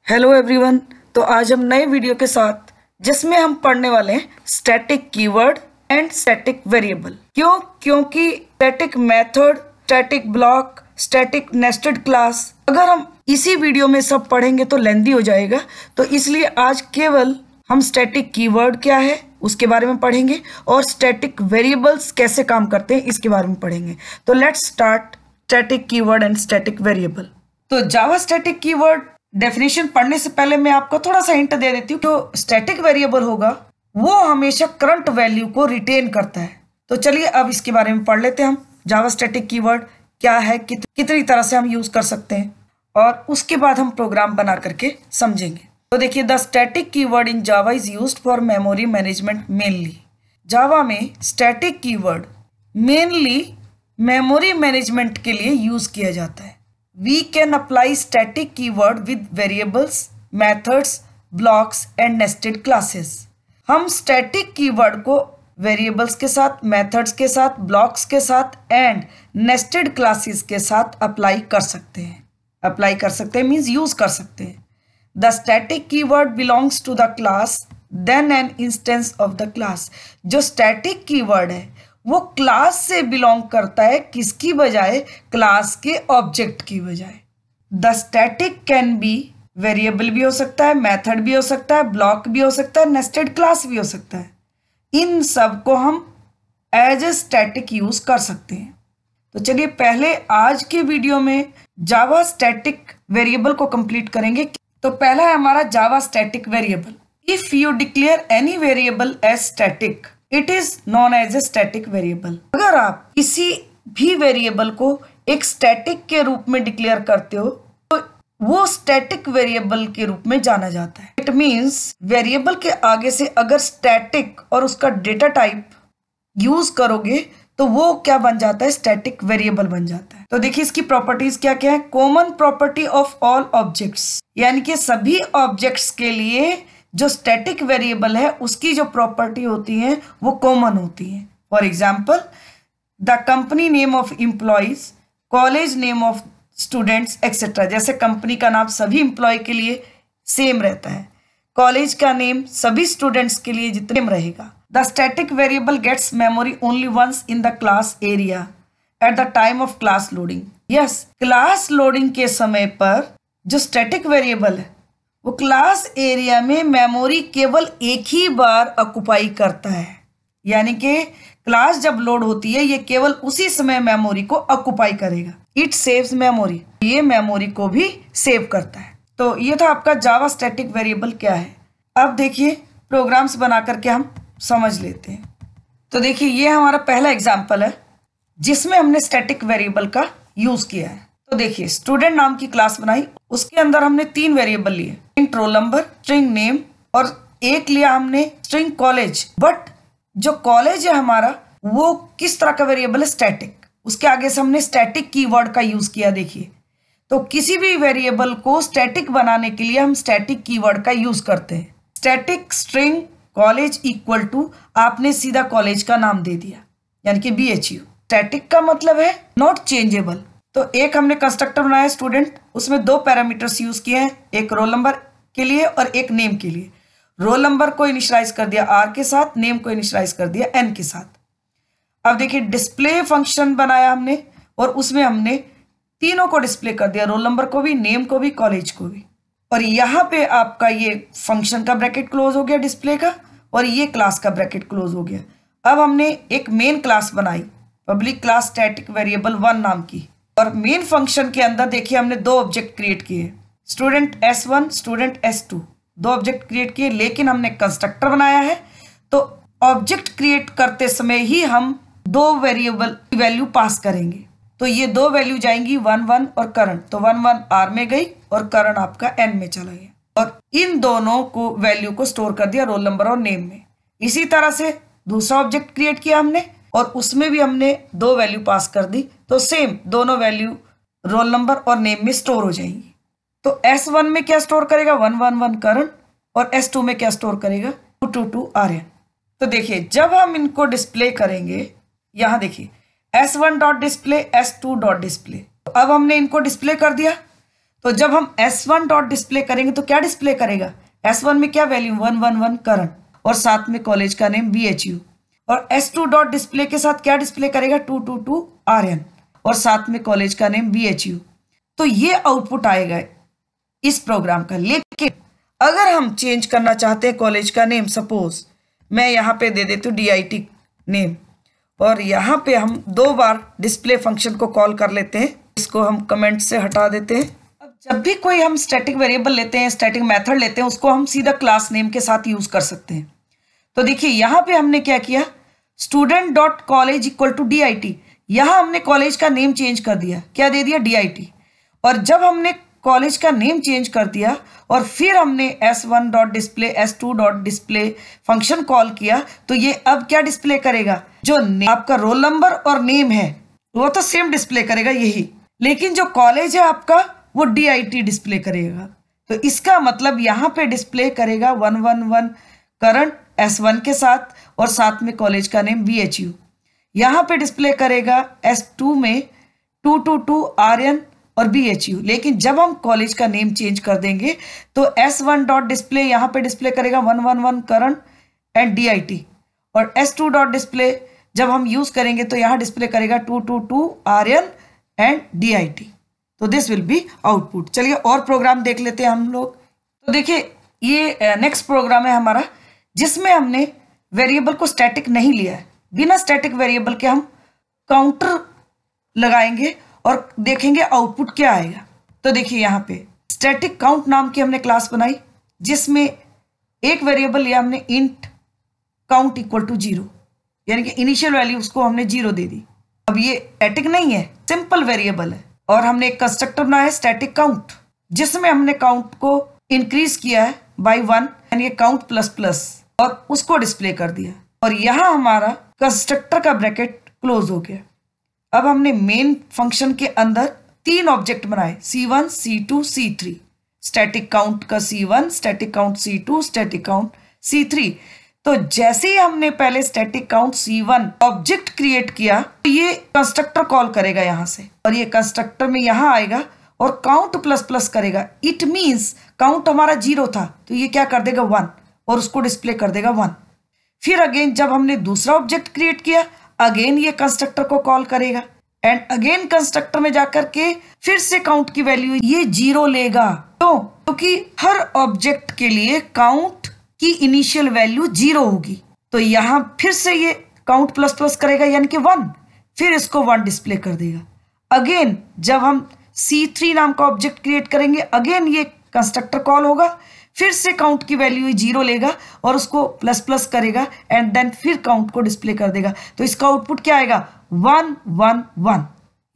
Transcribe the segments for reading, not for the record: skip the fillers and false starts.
Hello everyone. तो आज हम नए वीडियो के साथ जिसमें हम पढ़ने वाले हैं static keyword and static variable. क्योंकि static method, static block, static nested class अगर हम इसी वीडियो में सब पढ़ेंगे तो लेंदी हो जाएगा। तो इसलिए आज केवल हम स्टैटिक कीवर्ड क्या है उसके बारे में पढ़ेंगे और स्टैटिक वेरिएबल्स कैसे काम करते हैं इसके बारे में पढ़ेंगे। तो let's start static keyword and static variable. तो जावा स्टैटिक कीवर्ड डेफिनेशन पढ़ने से पहले मैं आपको थोड़ा सा हिंट दे देती हूँ। जो स्टैटिक वेरिएबल होगा वो हमेशा करंट वैल्यू को रिटेन करता है। तो चलिए अब इसके बारे में पढ़ लेते हैं हम। जावा स्टैटिक कीवर्ड क्या है, कितनी तरह से हम यूज कर सकते हैं और उसके बाद हम प्रोग्राम बना करके समझेंगे। तो देखिए, the static keyword in Java is used for memory management mainly. Java में static keyword mainly memory management के लिए यूज किया जाता है। We can apply static keyword with variables, methods, blocks and nested classes. हम static keyword को variables के साथ, methods के साथ, blocks के साथ and nested classes के साथ apply कर सकते हैं। apply कर सकते हैं means use कर सकते हैं। The static keyword belongs to the class, then an instance of the class. जो static keyword है वो क्लास से बिलोंग करता है, किसकी बजाय? क्लास के ऑब्जेक्ट की बजाय। The static can be variable भी हो सकता है, मेथड भी हो सकता है, ब्लॉक भी हो सकता है, नेस्टेड क्लास भी हो सकता है। इन सब को हम एज ए स्टैटिक यूज कर सकते हैं। तो चलिए पहले आज के वीडियो में जावा स्टैटिक वेरिएबल को कंप्लीट करेंगे। तो पहला है हमारा Java static variable. If you declare any variable as static it is known as a static variable. अगर आप किसी भी वेरिएबल को एक स्टैटिक के रूप में डिक्लेयर करते हो तो वो स्टैटिक वेरिएबल के रूप में जाना जाता है। इट मींस वेरिएबल के आगे से अगर स्टैटिक और उसका डेटा टाइप यूज करोगे तो वो क्या बन जाता है? स्टैटिक वेरिएबल बन जाता है। तो देखिए इसकी प्रॉपर्टीज क्या क्या है। Common property of all objects, यानी कि सभी ऑब्जेक्ट्स के लिए जो स्टैटिक वेरिएबल है उसकी जो प्रॉपर्टी होती है वो कॉमन होती है। For example the company name of employees, college name of students etcetera. जैसे कंपनी का नाम सभी एम्प्लॉय के लिए सेम रहता है, कॉलेज का नेम सभी स्टूडेंट्स के लिए जितने रहेगा। The static variable gets memory only once in the class area at the time of class loading. Yes, class loading के समय पर जो स्टैटिक वेरिएबल है वो क्लास एरिया में मेमोरी केवल एक ही बार ऑक्युपाई करता है, यानी कि क्लास जब लोड होती है ये केवल उसी समय मेमोरी को ऑक्युपाई करेगा। इट सेव्स मेमोरी, ये मेमोरी को भी सेव करता है। तो ये था आपका जावा स्टैटिक वेरिएबल क्या है। अब देखिए प्रोग्राम्स बना करके हम समझ लेते हैं। तो देखिए ये हमारा पहला एग्जाम्पल है जिसमें हमने स्टैटिक वेरिएबल का यूज किया है। तो देखिए स्टूडेंट नाम की क्लास बनाई, उसके अंदर हमने 3 वेरिएबल लिए, string roll number, string name और एक लिया हमने स्ट्रिंग कॉलेज। बट जो कॉलेज है हमारा वो किस तरह का वेरिएबल है? स्टैटिक। उसके आगे से हमने स्टैटिक कीवर्ड का यूज किया। देखिए तो किसी भी वेरिएबल को स्टैटिक बनाने के लिए हम स्टैटिक कीवर्ड का यूज करते हैं। Static string college equal to आपने सीधा कॉलेज का नाम दे दिया, यानी कि BHU। स्टैटिक का मतलब है नॉट चेंजेबल। तो एक हमने कंस्ट्रक्टर बनाया स्टूडेंट, उसमें 2 पैरामीटर्स यूज किए हैं, एक रोल नंबर के लिए और एक नेम के लिए। रोल नंबर को इनिशियलाइज कर दिया R के साथ, नेम को इनिशियलाइज कर दिया N के साथ। अब देखिए डिस्प्ले फंक्शन बनाया हमने और उसमें हमने तीनों को डिस्प्ले कर दिया, रोल नंबर को भी, नेम को भी, कॉलेज को भी। और यहाँ पे आपका ये फंक्शन का ब्रैकेट क्लोज हो गया डिस्प्ले का और ये क्लास का ब्रैकेट क्लोज हो गया। अब हमने एक मेन क्लास बनाई, पब्लिक क्लास स्टैटिक वेरिएबल 1 नाम की। और मेन फंक्शन के अंदर देखिए हमने 2 ऑब्जेक्ट क्रिएट किए, student S1, student S2, 2 object create किए। लेकिन हमने कंस्ट्रक्टर बनाया है तो ऑब्जेक्ट क्रिएट करते समय ही हम 2 वेरिएबल की वैल्यू पास करेंगे। तो ये 2 वैल्यू जाएंगी 1 1 और करंट। तो 1 1 R में गई और करंट आपका N में चला गया और इन दोनों को वैल्यू को स्टोर कर दिया रोल नंबर और नेम में। इसी तरह से दूसरा ऑब्जेक्ट क्रिएट किया हमने और उसमें भी हमने 2 वैल्यू पास कर दी। तो सेम दोनों वैल्यू रोल नंबर और नेम में स्टोर हो जाएंगी। तो S1 में क्या स्टोर करेगा? 1 1 1 करंट और S2 में क्या स्टोर करेगा? 2 2 2 RN। तो देखिए जब हम इनको डिस्प्ले करेंगे, यहाँ देखिए S1 dot display, S2 dot display. अब हमने इनको डिस्प्ले कर दिया तो जब हम S1 डॉट डिस्प्ले करेंगे तो क्या डिस्प्ले करेगा, S1 में क्या वैल्यू 111 करंट और साथ में कॉलेज का नेम BHU, और S2 डॉट डिस्प्ले के साथ क्या डिस्प्ले करेगा 222 RN और साथ में कॉलेज का नेम BHU। तो ये आउटपुट आएगा इस प्रोग्राम का। लेकिन अगर हम चेंज करना चाहते हैं कॉलेज का नेम, सपोज मैं यहाँ पे दे देती हूँ DIT नेम, और यहाँ पे हम 2 बार डिस्प्ले फंक्शन को कॉल कर लेते हैं, इसको हम कमेंट से हटा देते हैं। अब जब भी कोई हम स्टैटिक वेरिएबल लेते हैं, स्टैटिक मेथड लेते हैं, उसको हम सीधा क्लास नेम के साथ यूज कर सकते हैं। तो देखिए यहाँ पे हमने क्या किया, student dot college equal to DIT, यहाँ हमने कॉलेज का नेम चेंज कर दिया, क्या दे दिया DIT। और जब हमने कॉलेज का नेम चेंज कर दिया और फिर हमने S1 dot display S2 dot display function call किया, तो ये अब क्या डिस्प्ले करेगा, जो आपका रोल नंबर और नेम है वो तो सेम डिस्प्ले करेगा यही, लेकिन जो कॉलेज है आपका वो DIT डिस्प्ले करेगा। तो इसका मतलब यहाँ पे डिस्प्ले करेगा 111 करंट S1 के साथ और साथ में कॉलेज का नेम BHU। यहाँ पे डिस्प्ले करेगा S2 में 222 RN और BHU। लेकिन जब हम कॉलेज का नेम चेंज कर देंगे तो S1 डॉट डिस्प्ले यहाँ पे डिस्प्ले करेगा 111 करंट एंड DIT, और S2 डॉट डिस्प्ले जब हम यूज करेंगे तो यहाँ डिस्प्ले करेगा 222 RN एंड DIT। तो दिस विल बी आउटपुट। चलिए और प्रोग्राम देख लेते हैं हम लोग। तो देखिए ये नेक्स्ट प्रोग्राम है हमारा, जिसमें हमने वेरिएबल को स्टैटिक नहीं लिया है। बिना स्टैटिक वेरिएबल के हम काउंटर लगाएंगे और देखेंगे आउटपुट क्या आएगा। तो देखिए यहाँ पे स्टैटिक काउंट नाम की हमने क्लास बनाई, जिसमें एक वेरिएबल लिया हमने इंट काउंट इक्वल टू 0, यानी कि इनिशियल वैल्यू उसको हमने 0 दे दी। अब ये स्टैटिक नहीं है, सिंपल वेरिएबल है, और हमने एक कंस्ट्रक्टर बनाया है स्टैटिक काउंट, जिसमें हमने काउंट को इंक्रीज किया है बाय 1, यानी कि काउंट प्लस प्लस, और उसको डिस्प्ले कर दिया। और यहाँ हमारा कंस्ट्रक्टर का ब्रैकेट क्लोज हो गया। अब हमने मेन फंक्शन के अंदर 3 ऑब्जेक्ट बनाए, C1, C2, C3, static count का C1, static count C2, static count C3। तो जैसे ही हमने पहले static count C1 object create किया, तो ये कंस्ट्रक्टर कॉल करेगा यहाँ से, और ये कंस्ट्रक्टर में यहाँ आएगा और काउंट प्लस प्लस करेगा। इट मींस काउंट हमारा 0 था तो ये क्या कर देगा 1, और उसको डिस्प्ले कर देगा 1। फिर अगेन जब हमने दूसरा ऑब्जेक्ट क्रिएट किया, अगेन ये कंस्ट्रक्टर को कॉल करेगा, एंड अगेन कंस्ट्रक्टर में जाकर के फिर से काउंट की वैल्यू ये 0 लेगा। क्योंकि हर ऑब्जेक्ट के लिए काउंट की इनिशियल वैल्यू 0 होगी। तो यहाँ फिर से ये काउंट प्लस प्लस करेगा, यानी कि 1, फिर इसको 1 डिस्प्ले कर देगा। अगेन जब हम C3 नाम का ऑब्जेक्ट क्रिएट करेंगे, अगेन ये कंस्ट्रक्टर कॉल होगा, फिर से काउंट की वैल्यू 0 लेगा और उसको प्लस प्लस करेगा, एंड देन फिर काउंट को डिस्प्ले कर देगा। तो इसका आउटपुट क्या आएगा 1 1 1,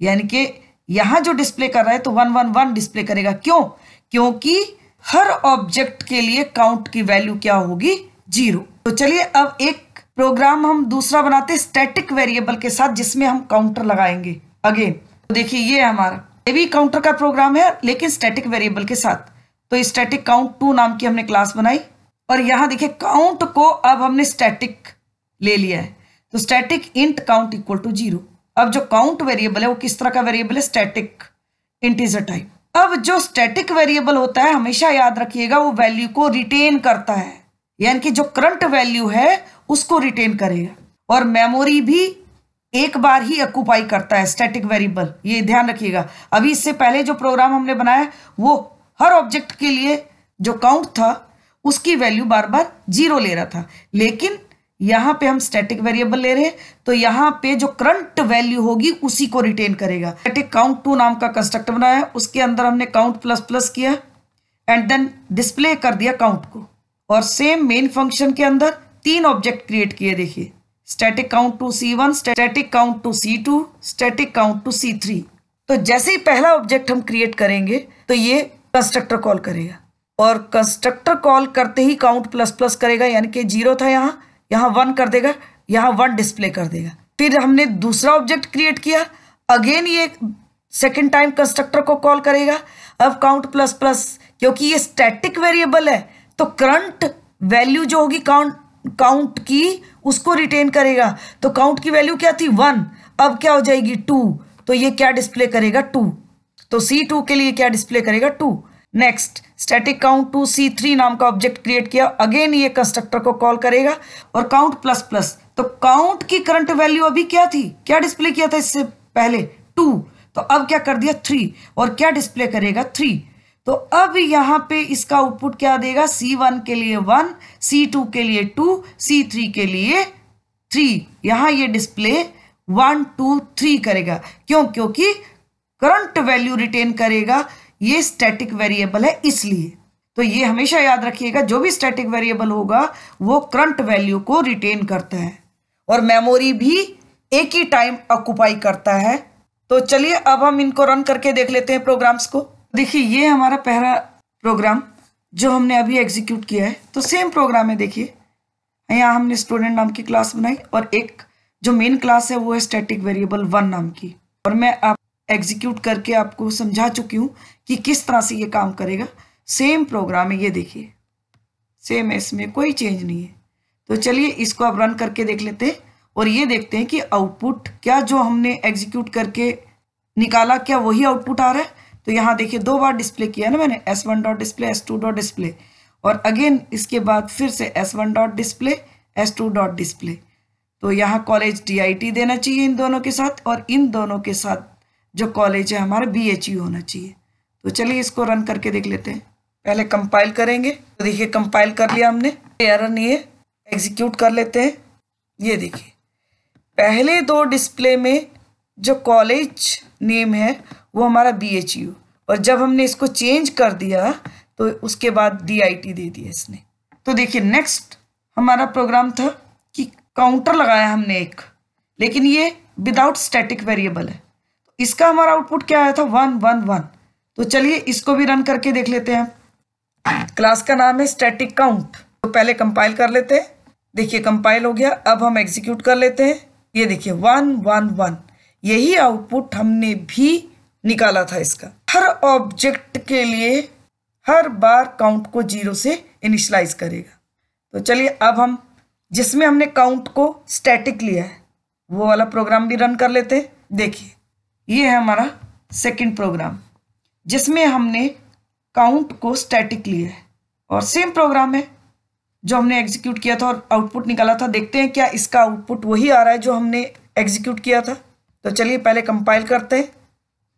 यानी कि यहाँ जो डिस्प्ले कर रहा है तो 1 1 1 डिस्प्ले करेगा। क्यों? क्योंकि हर ऑब्जेक्ट के लिए काउंट की वैल्यू क्या होगी 0। तो चलिए अब एक प्रोग्राम हम दूसरा बनाते हैं स्टैटिक वेरिएबल के साथ, जिसमें हम काउंटर लगाएंगे अगेन। तो देखिए ये हमारा ये भी काउंटर का प्रोग्राम है, लेकिन स्टैटिक वेरिएबल के साथ। तो स्टैटिक काउंट 2 नाम की हमने क्लास बनाई, और यहाँ देखिए काउंट को अब हमने स्टैटिक ले लिया है। तो static int count equal to 0। अब जो काउंट वेरिएबल है वो किस तरह का वेरिएबल है, स्टैटिक इंटीजर टाइप। अब जो स्टैटिक वेरिएबल होता है, हमेशा याद रखिएगा, वो वैल्यू को रिटेन करता है, यानी कि जो करंट वैल्यू है उसको रिटेन करेगा, और मेमोरी भी एक बार ही ऑक्यूपाई करता है स्टैटिक वेरिएबल, ये ध्यान रखिएगा। अभी इससे पहले जो प्रोग्राम हमने बनाया वो हर ऑब्जेक्ट के लिए जो काउंट था उसकी वैल्यू बार बार 0 ले रहा था, लेकिन यहाँ पे हम स्टैटिक वेरिएबल ले रहे हैं, तो यहाँ पे जो करंट वैल्यू होगी उसी को रिटेन करेगा। स्टैटिक काउंट 2 नाम का कंस्ट्रक्टर बनाया, उसके अंदर हमने काउंट प्लस प्लस किया एंड देन डिस्प्ले कर दिया काउंट को, और सेम मेन फंक्शन के अंदर 3 ऑब्जेक्ट क्रिएट किए। देखिए static count to C1, static count to C2, static count to C3। तो जैसे ही पहला ऑब्जेक्ट हम क्रिएट करेंगे तो ये कंस्ट्रक्टर कॉल करेगा, और कंस्ट्रक्टर कॉल करते ही काउंट प्लस प्लस करेगा, यानी कि 0 था यहाँ 1 कर देगा, यहाँ 1 डिस्प्ले कर देगा। फिर हमने दूसरा ऑब्जेक्ट क्रिएट किया, अगेन ये सेकेंड टाइम कंस्ट्रक्टर को कॉल करेगा। अब काउंट प्लस प्लस, क्योंकि ये स्टैटिक वेरिएबल है तो करंट वैल्यू जो होगी काउंट की उसको रिटेन करेगा। तो काउंट की वैल्यू क्या थी 1, अब क्या हो जाएगी 2, तो ये क्या डिस्प्ले करेगा 2। तो C2 के लिए क्या डिस्प्ले करेगा 2। Next static count to C3 नाम का ऑब्जेक्ट क्रिएट किया, अगेन ये कंस्ट्रक्टर को कॉल करेगा और काउंट प्लस प्लस, तो काउंट की करंट वैल्यू अभी क्या थी, क्या डिस्प्ले किया था इससे पहले 2, तो अब क्या कर दिया 3 और क्या डिस्प्ले करेगा 3। तो अब यहाँ पे इसका आउटपुट क्या देगा, C1 के लिए 1, C2 के लिए 2, C3 के लिए 3। यहाँ ये डिस्प्ले 1 2 3 करेगा, क्यों, क्योंकि करंट वैल्यू रिटेन करेगा, ये स्टैटिक वेरिएबल है इसलिए। तो ये हमेशा याद रखिएगा, जो भी स्टैटिक वेरिएबल होगा वो करंट वैल्यू को रिटेन करता है और मेमोरी भी एक ही टाइम ऑक्युपाई करता है। तो चलिए अब हम इनको रन करके देख लेते हैं प्रोग्राम्स को। देखिए ये हमारा पहला प्रोग्राम जो हमने अभी एग्जीक्यूट किया है, तो सेम प्रोग्राम है। देखिए यहाँ हमने स्टूडेंट नाम की क्लास बनाई और एक जो मेन क्लास है वो है स्टैटिक वेरिएबल 1 नाम की, और मैं आप एग्जीक्यूट करके आपको समझा चुकी हूँ कि किस तरह से ये काम करेगा। सेम प्रोग्राम है, ये देखिए सेम है, इसमें कोई चेंज नहीं है। तो चलिए इसको अब रन करके देख लेते हैं और ये देखते हैं कि आउटपुट क्या जो हमने एग्जीक्यूट करके निकाला क्या वही आउटपुट आ रहा है। तो यहाँ देखिए 2 बार डिस्प्ले किया ना मैंने, S1 dot display, S2 dot display, और अगेन इसके बाद फिर से S1 dot display, S2 dot display. तो यहाँ कॉलेज DIT देना चाहिए इन दोनों के साथ, और इन दोनों के साथ जो कॉलेज है हमारा BHU होना चाहिए। तो चलिए इसको रन करके देख लेते हैं। पहले कंपाइल करेंगे, तो देखिए कंपाइल कर लिया हमने, एरर नहीं है। एग्जीक्यूट कर लेते हैं। ये देखिए पहले 2 डिस्प्ले में जो कॉलेज नेम है वो हमारा BHU, और जब हमने इसको चेंज कर दिया तो उसके बाद DIT दे दिया इसने। तो देखिए नेक्स्ट हमारा प्रोग्राम था कि काउंटर लगाया हमने एक, लेकिन ये विदाउट स्टैटिक वेरिएबल है, तो इसका हमारा आउटपुट क्या आया था 1 1 1। तो चलिए इसको भी रन करके देख लेते हैं। क्लास का नाम है स्टैटिक काउंट, तो पहले कंपाइल कर लेते हैं। देखिए कंपाइल हो गया, अब हम एग्जीक्यूट कर लेते हैं। ये देखिए 1 1 1, यही आउटपुट हमने भी निकाला था इसका। हर ऑब्जेक्ट के लिए हर बार काउंट को 0 से इनिशियलाइज करेगा। तो चलिए अब हम जिसमें हमने काउंट को स्टैटिक लिया है वो वाला प्रोग्राम भी रन कर लेते हैं। देखिए ये है हमारा सेकंड प्रोग्राम जिसमें हमने काउंट को स्टैटिक लिया है, और सेम प्रोग्राम है जो हमने एग्जीक्यूट किया था और आउटपुट निकाला था। देखते हैं क्या इसका आउटपुट वही आ रहा है जो हमने एग्जीक्यूट किया था। तो चलिए पहले कंपाइल करते हैं।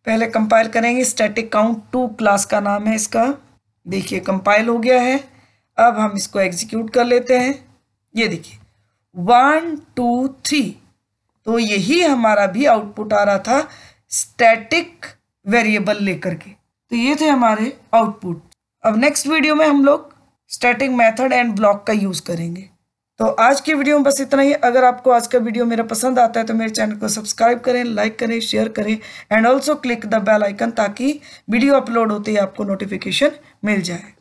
पहले कंपाइल करेंगे, स्टैटिक काउंट 2 क्लास का नाम है इसका। देखिए कंपाइल हो गया है, अब हम इसको एग्जीक्यूट कर लेते हैं। ये देखिए 1 2 3, तो यही हमारा भी आउटपुट आ रहा था स्टैटिक वेरिएबल लेकर के। तो ये थे हमारे आउटपुट। अब नेक्स्ट वीडियो में हम लोग स्टैटिक मेथड एंड ब्लॉक का यूज़ करेंगे। तो आज की वीडियो में बस इतना ही। अगर आपको आज का वीडियो मेरा पसंद आता है तो मेरे चैनल को सब्सक्राइब करें, लाइक करें, शेयर करें and also click the bell icon, ताकि वीडियो अपलोड होते ही आपको नोटिफिकेशन मिल जाए।